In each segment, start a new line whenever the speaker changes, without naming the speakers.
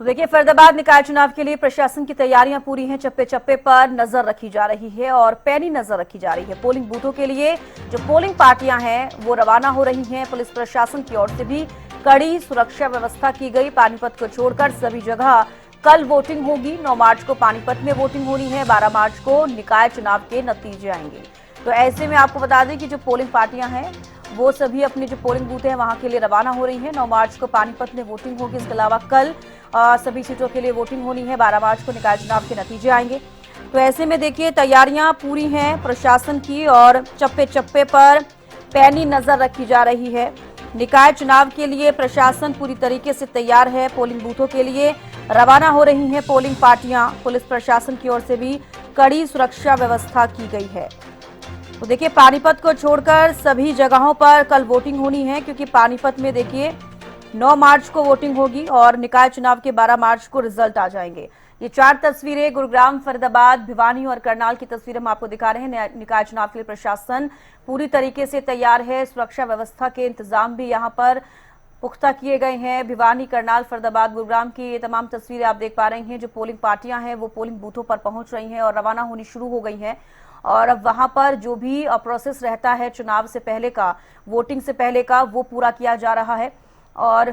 तो देखिए, फरीदाबाद निकाय चुनाव के लिए प्रशासन की तैयारियां पूरी हैं। चप्पे चप्पे पर नजर रखी जा रही है और पैनी नजर रखी जा रही है। पोलिंग बूथों के लिए जो पोलिंग पार्टियां हैं वो रवाना हो रही हैं। पुलिस प्रशासन की ओर से भी कड़ी सुरक्षा व्यवस्था की गई। पानीपत को छोड़कर सभी जगह कल वोटिंग होगी। 9 मार्च को पानीपत में वोटिंग होनी है। 12 मार्च को निकाय चुनाव के नतीजे आएंगे। तो ऐसे में आपको बता दें कि जो पोलिंग पार्टियां हैं वो सभी अपने जो पोलिंग बूथ हैं वहां के लिए रवाना हो रही हैं। 9 मार्च को पानीपत में वोटिंग होगी। इसके अलावा कल सभी सीटों के लिए वोटिंग होनी है। 12 मार्च को निकाय चुनाव के नतीजे आएंगे। तो ऐसे में देखिए, तैयारियां पूरी हैं प्रशासन की और चप्पे चप्पे पर पैनी नजर रखी जा रही है। निकाय चुनाव के लिए प्रशासन पूरी तरीके से तैयार है। पोलिंग बूथों के लिए रवाना हो रही हैं पोलिंग पार्टियां। पुलिस प्रशासन की ओर से भी कड़ी सुरक्षा व्यवस्था की गई है। तो देखिए, पानीपत को छोड़कर सभी जगहों पर कल वोटिंग होनी है, क्योंकि पानीपत में देखिए 9 मार्च को वोटिंग होगी और निकाय चुनाव के 12 मार्च को रिजल्ट आ जाएंगे। ये 4 तस्वीरें गुरुग्राम, फरीदाबाद, भिवानी और करनाल की तस्वीरें हम आपको दिखा रहे हैं। निकाय चुनाव के लिए प्रशासन पूरी तरीके से तैयार है। सुरक्षा व्यवस्था के इंतजाम भी यहाँ पर पुख्ता किए गए हैं। भिवानी, करनाल, फरीदाबाद, गुरुग्राम की ये तमाम तस्वीरें आप देख पा रहे हैं। जो पोलिंग पार्टियां हैं वो पोलिंग बूथों पर पहुंच रही हैं और रवाना होनी शुरू हो गई हैं। और अब वहां पर जो भी प्रोसेस रहता है चुनाव से पहले का, वोटिंग से पहले का, वो पूरा किया जा रहा है। और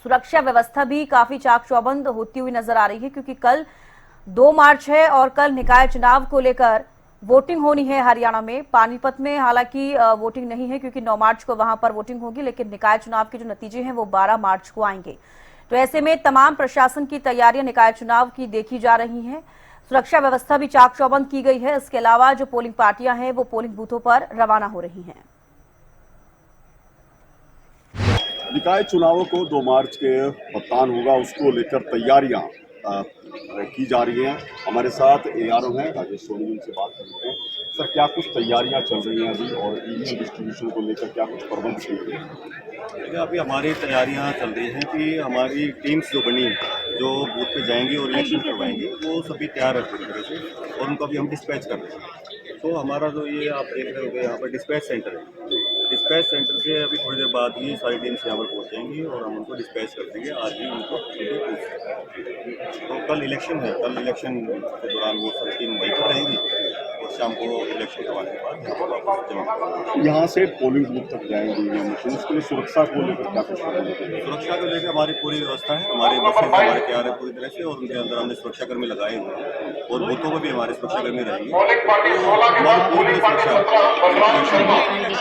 सुरक्षा व्यवस्था भी काफी चाक चौबंद होती हुई नजर आ रही है, क्योंकि कल 2 मार्च है और कल निकाय चुनाव को लेकर वोटिंग होनी है हरियाणा में। पानीपत में हालांकि वोटिंग नहीं है, क्योंकि 9 मार्च को वहां पर वोटिंग होगी, लेकिन निकाय चुनाव के जो नतीजे हैं वो 12 मार्च को आएंगे। तो ऐसे में तमाम प्रशासन की तैयारियां निकाय चुनाव की देखी जा रही हैं। सुरक्षा व्यवस्था भी चाक चौबंद की गई है। इसके अलावा जो पोलिंग पार्टियां हैं वो पोलिंग बूथों पर रवाना हो रही हैं।
निकाय चुनावों को 2 मार्च के मतदान होगा, उसको लेकर तैयारियां की जा रही हैं। हमारे साथ एआरओ हैं राजेश सोनी, उनसे बात करते हैं। सर, क्या कुछ तैयारियां चल रही हैं अभी और ईवीएम डिस्ट्रीब्यूशन को लेकर क्या कुछ प्रबंध किए गए हैं?
देखिए, अभी हमारी तैयारियां चल रही हैं कि हमारी टीम्स जो बनी जो बूथ पे जाएंगी और इलेक्शन करवाएंगी वो सभी तैयार है पूरी तरह से, और उनको अभी हम डिस्पैच कर रहे हैं। तो हमारा जो ये आप देख रहे होंगे यहाँ पर डिस्पैच सेंटर है। डिस्पैच सेंटर से अभी थोड़ी देर बाद ही सारी टीम्स यहाँ पर पहुँचेंगी और हम उनको डिस्पैच कर देंगे। आज ही उनको तो कल इलेक्शन है, कल इलेक्शन के दौरान वो सब टीम वहीं पर रहेंगी और शाम को इलेक्शन करवाने के बाद यहाँ पर वापस जमा।
यहाँ से पोलिंग बूथ तक जाएंगे ईवीएम मशीन, उसके लिए सुरक्षा को लेकर क्या कुछ प्रबंध किए गए हैं?
सुरक्षा को लेकर हमारी पूरी व्यवस्था है। हमारे बसेज हमारे तैयार है पूरी तरह से, और उनके अंदर हमने सुरक्षाकर्मी लगाए हुए हैं और बूथों पर भी हमारे सुरक्षाकर्मी रहेंगे। हमारी पूरी सुरक्षा।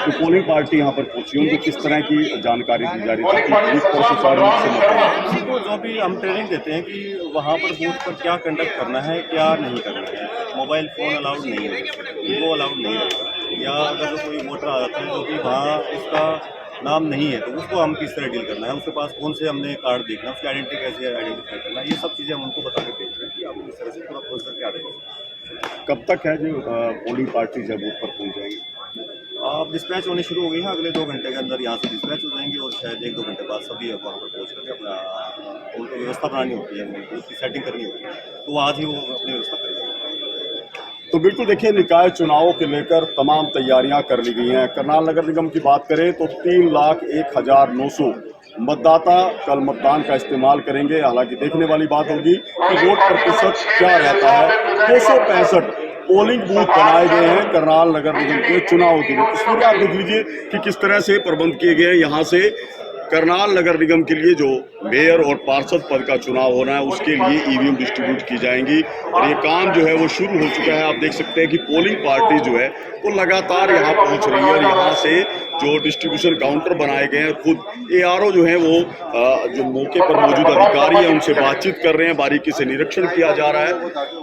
तो पोलिंग पार्टी यहाँ पर पहुंची, उनको किस तरह की जानकारी दी जा रही है ताकि बूथ पर सुचारू रूप से मतदान?
उनको जो भी हम ट्रेनिंग देते हैं कि वहाँ पर बूथ पर क्या कंडक्ट करना है, क्या नहीं करना है। मोबाइल फ़ोन अलाउड नहीं है, वो अलाउड नहीं है। या अगर कोई वोटर आ जाता है जो कि वहाँ उसका नाम नहीं है, तो उसको हम किस तरह डील करना है, उसके पास कौन से हमने कार्ड देखना है, उसकी आइडेंटिटी कैसे आइडेंटिफाई करना है, ये सब चीज़ें हम उनको बता के भेजते हैं कि आप इस तरह से पूरा प्रोसेस क्या रहेगा।
कब तक है जो पोलिंग पार्टी जब बूथ पर पहुंच जाएगी?
आप डिस्पैच होनी शुरू हो गई है। अगले 2 घंटे के अंदर यहाँ से डिस्पैच हो जाएंगी और शायद 1-2 घंटे बाद सभी वहाँ पर पहुँच करके अपना उनको व्यवस्था बनानी होती है, उसकी सेटिंग करनी होती है, तो आज ही वो अपनी व्यवस्था करेंगे।
तो बिल्कुल देखिए, निकाय चुनावों के लेकर तमाम तैयारियां कर ली गई हैं। करनाल नगर निगम की बात करें तो 3,01,900 मतदाता कल मतदान का इस्तेमाल करेंगे। हालांकि देखने वाली बात होगी कि वोट प्रतिशत क्या रहता है। 265 पोलिंग बूथ बनाए गए हैं करनाल नगर निगम के चुनाव के लिए। तस्वीरें आप देख लीजिए कि किस तरह से प्रबंध किए गए हैं। यहाँ से करनाल नगर निगम के लिए जो मेयर और पार्षद पद का चुनाव होना है उसके लिए ईवीएम डिस्ट्रीब्यूट की जाएंगी और ये काम जो है वो शुरू हो चुका है। आप देख सकते हैं कि पोलिंग पार्टी जो है वो लगातार यहाँ पहुँच रही है और यहाँ से जो डिस्ट्रीब्यूशन काउंटर बनाए गए हैं, खुद एआरओ जो है वो जो मौके पर मौजूद अधिकारी हैं उनसे बातचीत कर रहे हैं, बारीकी से निरीक्षण किया जा रहा है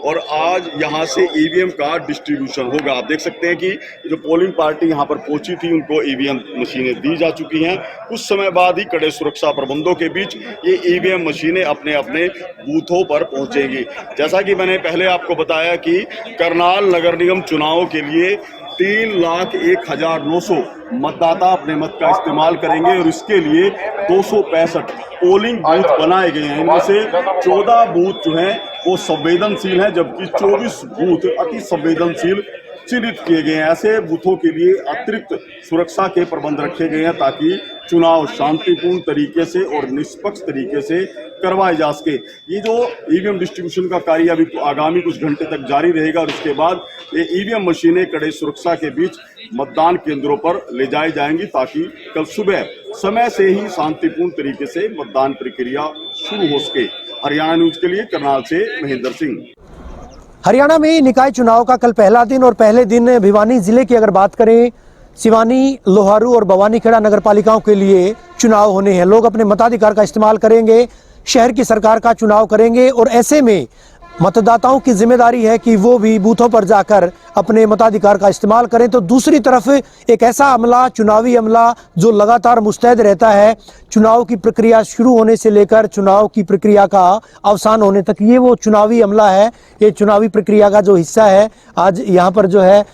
और आज यहाँ से ईवीएम का डिस्ट्रीब्यूशन होगा। आप देख सकते हैं कि जो पोलिंग पार्टी यहाँ पर पहुंची थी उनको ईवीएम मशीनें दी जा चुकी हैं। कुछ समय बाद ही कड़े सुरक्षा प्रबंधों के बीच ये ईवीएम मशीनें अपने अपने बूथों पर पहुंचेंगी। जैसा कि मैंने पहले आपको बताया कि करनाल नगर निगम चुनाव के लिए 3,01,900 मतदाता अपने मत का इस्तेमाल करेंगे और इसके लिए 265 पोलिंग बूथ बनाए गए हैं। इनमें से 14 बूथ जो हैं वो संवेदनशील हैं, जबकि 24 बूथ अति संवेदनशील चिन्हित किए गए हैं। ऐसे बूथों के लिए अतिरिक्त सुरक्षा के प्रबंध रखे गए हैं ताकि चुनाव शांतिपूर्ण तरीके से और निष्पक्ष तरीके से करवाए जा सके। ये जो ईवीएम डिस्ट्रीब्यूशन का कार्य अभी आगामी कुछ घंटे तक जारी रहेगा और उसके बाद ये ईवीएम मशीनें कड़े सुरक्षा के बीच मतदान केंद्रों पर ले जाई जाएंगी ताकि कल सुबह समय से ही शांतिपूर्ण तरीके से मतदान प्रक्रिया शुरू हो सके। हरियाणा न्यूज के लिए करनाल से महेंद्र सिंह।
हरियाणा में निकाय चुनाव का कल पहला दिन और पहले दिन भिवानी जिले की अगर बात करें, सिवानी, लोहारू और बवानीखेड़ा नगर पालिकाओं के लिए चुनाव होने हैं। लोग अपने मताधिकार का इस्तेमाल करेंगे, शहर की सरकार का चुनाव करेंगे और ऐसे में मतदाताओं की जिम्मेदारी है कि वो भी बूथों पर जाकर अपने मताधिकार का इस्तेमाल करें। तो दूसरी तरफ एक ऐसा अमला, चुनावी अमला जो लगातार मुस्तैद रहता है चुनाव की प्रक्रिया शुरू होने से लेकर चुनाव की प्रक्रिया का अवसान होने तक, ये वो चुनावी अमला है, ये चुनावी प्रक्रिया का जो हिस्सा है। आज यहाँ पर जो है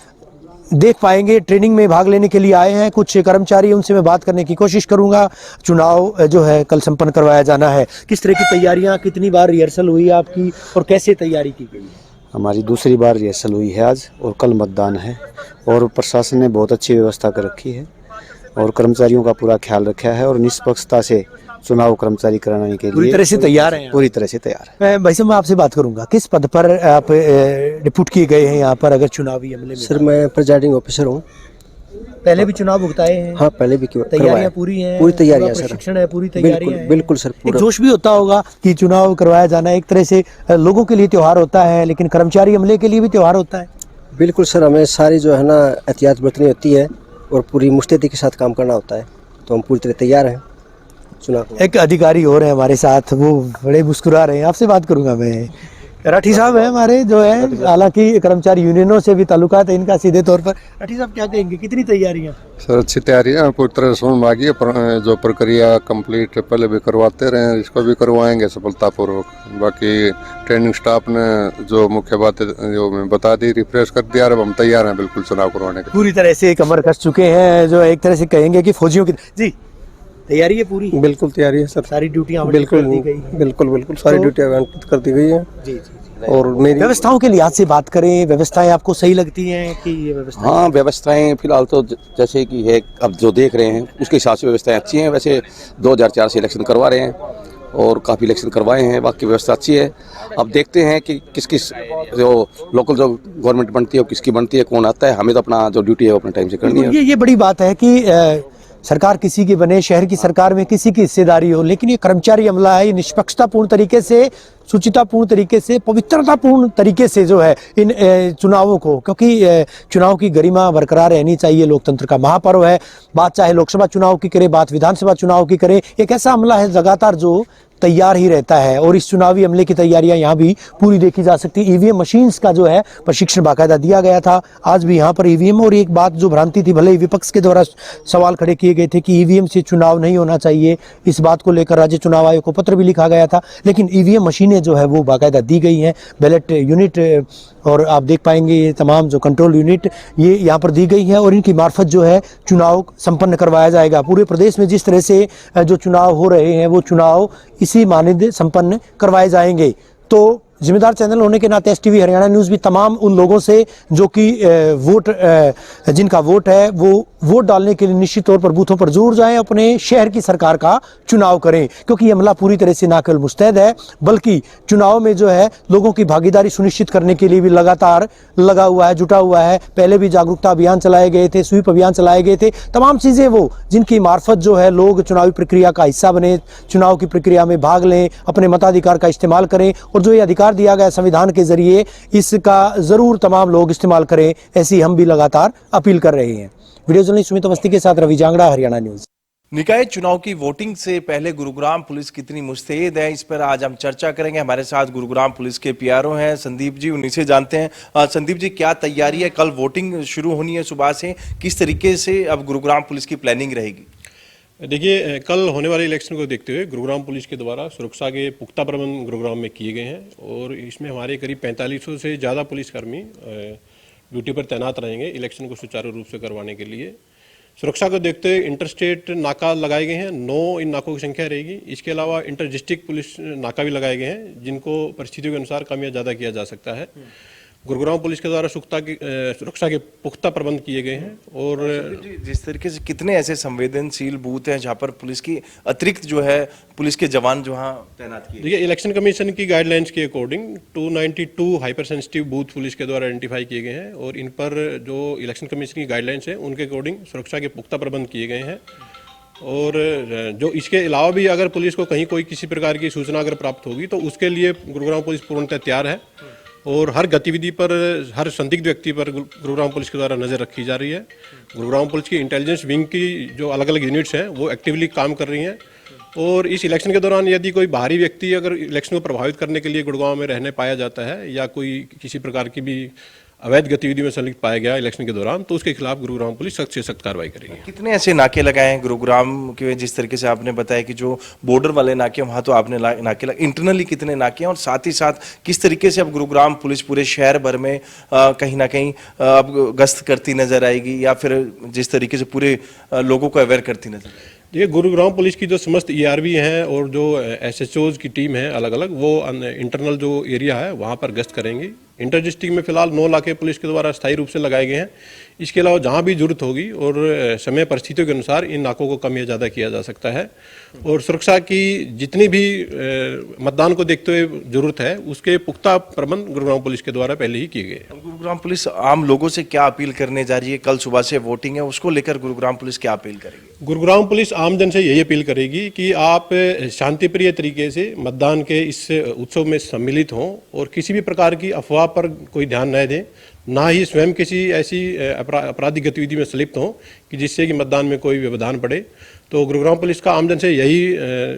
देख पाएंगे, ट्रेनिंग में भाग लेने के लिए आए हैं कुछ कर्मचारी, उनसे मैं बात करने की कोशिश करूंगा। चुनाव जो है कल संपन्न करवाया जाना है, किस तरह की तैयारियां, कितनी बार रिहर्सल हुई आपकी और कैसे तैयारी की गई?
हमारी दूसरी बार रिहर्सल हुई है आज और कल मतदान है और प्रशासन ने बहुत अच्छी व्यवस्था कर रखी है और कर्मचारियों का पूरा ख्याल रखा है और निष्पक्षता से चुनाव कर्मचारी कराने के लिए
पूरी तरह से तैयार हैं।
पूरी तरह से तैयार है।
भाई साहब, मैं आपसे बात करूंगा, किस पद पर आप डिप्यूट किए गए हैं यहाँ पर अगर चुनावी अमले में?
सर, मैं प्रिजाइडिंग ऑफिसर हूँ।
पहले भी चुनाव भुगताए हैं?
हाँ, पहले भी
तैयारियां पूरी हैं?
पूरी तैयारियां सर,
प्रशिक्षण है, पूरी तैयारियां हैं?
बिल्कुल सर,
एक जोश भी होता होगा कि चुनाव करवाया जाना एक तरह से लोगों के लिए त्योहार होता है, लेकिन कर्मचारी अमले के लिए भी त्योहार होता है।
बिल्कुल सर, हमें सारी जो है ना एहतियात बरतनी होती है और पूरी मुस्तैदी के साथ काम करना होता है, तो हम पूरी तरह तैयार हैं चुनाव।
एक अधिकारी और है हमारे साथ, वो बड़े मुस्कुरा रहे हैं, आपसे बात करूंगा मैं। राठी साहब है हमारे, जो है हालांकि कर्मचारी यूनियनों से भी ताल्लुकात है इनका सीधे तौर पर। राठी साहब, क्या कहेंगे, कितनी तैयारियां?
सर, अच्छी तैयारियां पूरी तरह से मांगी है, जो प्रक्रिया कंप्लीट पहले भी करवाते रहे, इसको भी करवाएंगे सफलतापूर्वक। बाकी ट्रेनिंग स्टाफ ने जो मुख्य बातें जो मैं बता दी, रिफ्रेश कर दिया, अब हम तैयार हैं बिल्कुल चुनाव करवाने के।
पूरी तरह से कमर कस चुके हैं, जो एक तरह से कहेंगे कि फौजियों की। जी, तैयारी है पूरी?
बिल्कुल तैयारी है सर,
सारी ड्यूटियां
बिल्कुल
कर दी गई हैं?
बिल्कुल सारी ड्यूटियां आवंटित कर दी गई है।
जी।
और मेरी
व्यवस्थाओं के लिहाज से बात करें, व्यवस्थाएं आपको सही लगती हैं कि ये व्यवस्था?
हाँ, व्यवस्थाएं फिलहाल तो जैसे कि है, अब जो देख रहे हैं उसके हिसाब से व्यवस्थाएं अच्छी हैं। वैसे 2004 से इलेक्शन करवा रहे हैं और काफ़ी इलेक्शन करवाए हैं, बाकी व्यवस्था अच्छी है। अब देखते हैं कि किस किस जो लोकल जो गवर्नमेंट बनती है वो किसकी बनती है, कौन आता है। हमें तो अपना जो ड्यूटी है वो अपने टाइम से करनी है।
ये बड़ी बात है कि सरकार किसी की बने, शहर की सरकार में किसी की हिस्सेदारी हो, लेकिन ये कर्मचारी अमला है, ये निष्पक्षतापूर्ण तरीके से, शुचितापूर्ण तरीके से, पवित्रतापूर्ण तरीके से जो है इन चुनावों को, क्योंकि चुनाव की गरिमा बरकरार रहनी चाहिए, लोकतंत्र का महापर्व है। बात चाहे लोकसभा चुनाव की करे, बात विधानसभा चुनाव की करे, एक ऐसा अमला है लगातार जो तैयार ही रहता है और इस चुनावी अमले की तैयारियां यहाँ भी पूरी देखी जा सकती है। ईवीएम मशीन्स का जो है प्रशिक्षण बाकायदा दिया गया था आज भी यहाँ पर ईवीएम। और एक बात जो भ्रांति थी, भले ही विपक्ष के द्वारा सवाल खड़े किए गए थे कि ईवीएम से चुनाव नहीं होना चाहिए, इस बात को लेकर राज्य चुनाव आयोग को पत्र भी लिखा गया था, लेकिन ईवीएम मशीनें जो है वो बाकायदा दी गई हैं। बैलेट यूनिट और आप देख पाएंगे ये तमाम जो कंट्रोल यूनिट ये यहाँ पर दी गई है और इनकी मार्फत जो है चुनाव संपन्न करवाया जाएगा। पूरे प्रदेश में जिस तरह से जो चुनाव हो रहे हैं वो चुनाव इसी मानद संपन्न करवाए जाएंगे। तो जिम्मेदार चैनल होने के नाते एसटीवी हरियाणा न्यूज़ भी तमाम उन लोगों से जो कि वोट जिनका वोट है वो वोट डालने के लिए निश्चित तौर पर बूथों पर जरूर जाएं, अपने शहर की सरकार का चुनाव करें, क्योंकि ये अमला पूरी तरह से ना केवल मुस्तैद है बल्कि चुनाव में जो है लोगों की भागीदारी सुनिश्चित करने के लिए भी लगातार लगा हुआ है, जुटा हुआ है। पहले भी जागरूकता अभियान चलाए गए थे, स्वीप अभियान चलाए गए थे, तमाम चीज़ें वो जिनकी मार्फत जो है लोग चुनावी प्रक्रिया का हिस्सा बने, चुनाव की प्रक्रिया में भाग लें, अपने मताधिकार का इस्तेमाल करें और जो ये अधिकार दिया गया संविधान के जरिए इसका जरूर तमाम लोग इस्तेमाल करें, ऐसी हम भी लगातार अपील कर रहे हैं। वीडियो जर्नलिस्ट सुमित अवस्थी के साथ रवि जांगड़ा, हरियाणा न्यूज़।
निकाय चुनाव की वोटिंग से पहले गुरुग्राम पुलिस कितनी मुस्तैद है, इस पर आज हम चर्चा करेंगे। हमारे साथ गुरुग्राम पुलिस के पीआरओ हैं संदीप जी, उन्हीं से जानते हैं। संदीप जी, क्या तैयारी है, कल वोटिंग शुरू होनी है सुबह से, किस तरीके से अब गुरुग्राम पुलिस की प्लानिंग रहेगी?
देखिए, कल होने वाले इलेक्शन को देखते हुए गुरुग्राम पुलिस के द्वारा सुरक्षा के पुख्ता प्रबंध गुरुग्राम में किए गए हैं और इसमें हमारे करीब 4500 से ज़्यादा पुलिसकर्मी ड्यूटी पर तैनात रहेंगे इलेक्शन को सुचारू रूप से करवाने के लिए। सुरक्षा को देखते हुए इंटरस्टेट नाका लगाए गए हैं, 9 इन नाकों की संख्या रहेगी। इसके अलावा इंटर डिस्ट्रिक्ट पुलिस नाका भी लगाए गए हैं जिनको परिस्थितियों के अनुसार कम या ज़्यादा किया जा सकता है। गुरुग्राम पुलिस के द्वारा सुरक्षा के पुख्ता प्रबंध किए गए हैं। और
जिस तरीके से कितने ऐसे संवेदनशील बूथ हैं जहां पर पुलिस की अतिरिक्त जो है पुलिस के जवान जो वहां तैनात किए?
देखिए, इलेक्शन कमीशन की गाइडलाइंस के according 292 hyper sensitive booth police के द्वारा आइडेंटिफाई किए गए हैं और इन पर जो इलेक्शन कमीशन की गाइडलाइंस है उनके अकॉर्डिंग सुरक्षा के पुख्ता प्रबंध किए गए हैं। और जो इसके अलावा भी अगर पुलिस को कहीं कोई किसी प्रकार की सूचना अगर प्राप्त होगी तो उसके लिए गुरुग्राम पुलिस पूर्णतः तैयार है और हर गतिविधि पर, हर संदिग्ध व्यक्ति पर गुरुग्राम पुलिस के द्वारा नज़र रखी जा रही है। गुरुग्राम पुलिस की इंटेलिजेंस विंग की जो अलग अलग यूनिट्स हैं वो एक्टिवली काम कर रही हैं और इस इलेक्शन के दौरान यदि कोई बाहरी व्यक्ति अगर इलेक्शन को प्रभावित करने के लिए गुड़गांव में रहने पाया जाता है या कोई किसी प्रकार की भी अवैध गतिविधि में संलिप्त पाया गया इलेक्शन के दौरान तो उसके खिलाफ गुरुग्राम पुलिस सख्त से सख्त कार्रवाई करेगी।
कितने ऐसे नाके लगाए हैं गुरुग्राम के? जिस तरीके से आपने बताया कि जो बॉर्डर वाले नाके वहां तो आपने नाके इंटरनली कितने नाके हैं और साथ ही साथ किस तरीके से अब गुरुग्राम पुलिस पूरे शहर भर में कहीं ना कहीं अब गश्त करती नजर आएगी या फिर जिस तरीके से पूरे लोगों को अवेयर करती नजर आएगी?
ये गुरुग्राम पुलिस की जो समस्त ERV हैं और जो SHOs की टीम है अलग अलग, वो इंटरनल जो एरिया है वहाँ पर गश्त करेंगी। इंटर डिस्ट्रिक्ट में फिलहाल 9 नाके पुलिस के द्वारा स्थायी रूप से लगाए गए हैं। इसके अलावा जहाँ भी जरूरत होगी और समय परिस्थितियों के अनुसार इन नाकों को कम या ज़्यादा किया जा सकता है और सुरक्षा की जितनी भी मतदान को देखते हुए जरूरत है उसके पुख्ता प्रबंध गुरुग्राम पुलिस के द्वारा पहले ही किए गए हैं।
गुरुग्राम पुलिस आम लोगों से क्या अपील करने जा रही है? कल सुबह से वोटिंग है, उसको लेकर गुरुग्राम पुलिस क्या अपील करेगी?
गुरुग्राम पुलिस आम जन से यही अपील करेगी कि आप शांतिप्रिय तरीके से मतदान के इस उत्सव में सम्मिलित हों और किसी भी प्रकार की अफवाह पर कोई ध्यान न दें, ना ही स्वयं किसी ऐसी आपराधिक गतिविधि में संलिप्त हों कि जिससे कि मतदान में कोई व्यवधान पड़े। तो गुरुग्राम पुलिस का आमजन से यही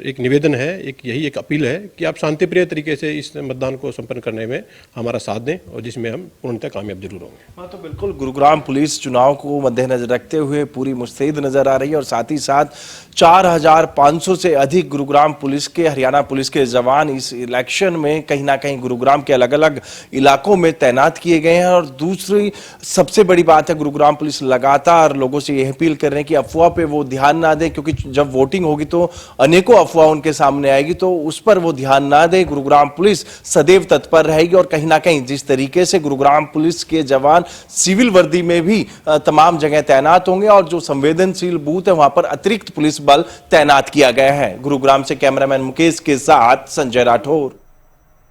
एक निवेदन है, यही एक अपील है कि आप शांतिप्रिय तरीके से इस मतदान को संपन्न करने में हमारा साथ दें और जिसमें हम पूर्णतः कामयाब जरूर होंगे।
हाँ, तो बिल्कुल गुरुग्राम पुलिस चुनाव को मद्देनजर रखते हुए पूरी मुस्तैद नजर आ रही है और साथ ही साथ 4500 से अधिक गुरुग्राम पुलिस के, हरियाणा पुलिस के जवान इस इलेक्शन में कहीं ना कहीं गुरुग्राम के अलग अलग इलाकों में तैनात किए गए हैं। और दूसरी सबसे बड़ी बात है, गुरुग्राम पुलिस लगातार लोगों से यह अपील कर रहे हैं कि अफवाह पे वो ध्यान ना दें, क्योंकि जब वोटिंग होगी तो अनेकों अफवाह उनके सामने आएगी, तो उस पर वो ध्यान ना दें। गुरुग्राम पुलिस सदैव तत्पर रहेगी और कहीं ना कहीं जिस तरीके से गुरुग्राम पुलिस के जवान सिविल वर्दी में भी तमाम जगह तैनात होंगे और जो संवेदनशील बूथ है वहां पर अतिरिक्त पुलिस बल तैनात किया गया है। गुरुग्राम से कैमरामैन मुकेश के साथ संजय राठौर।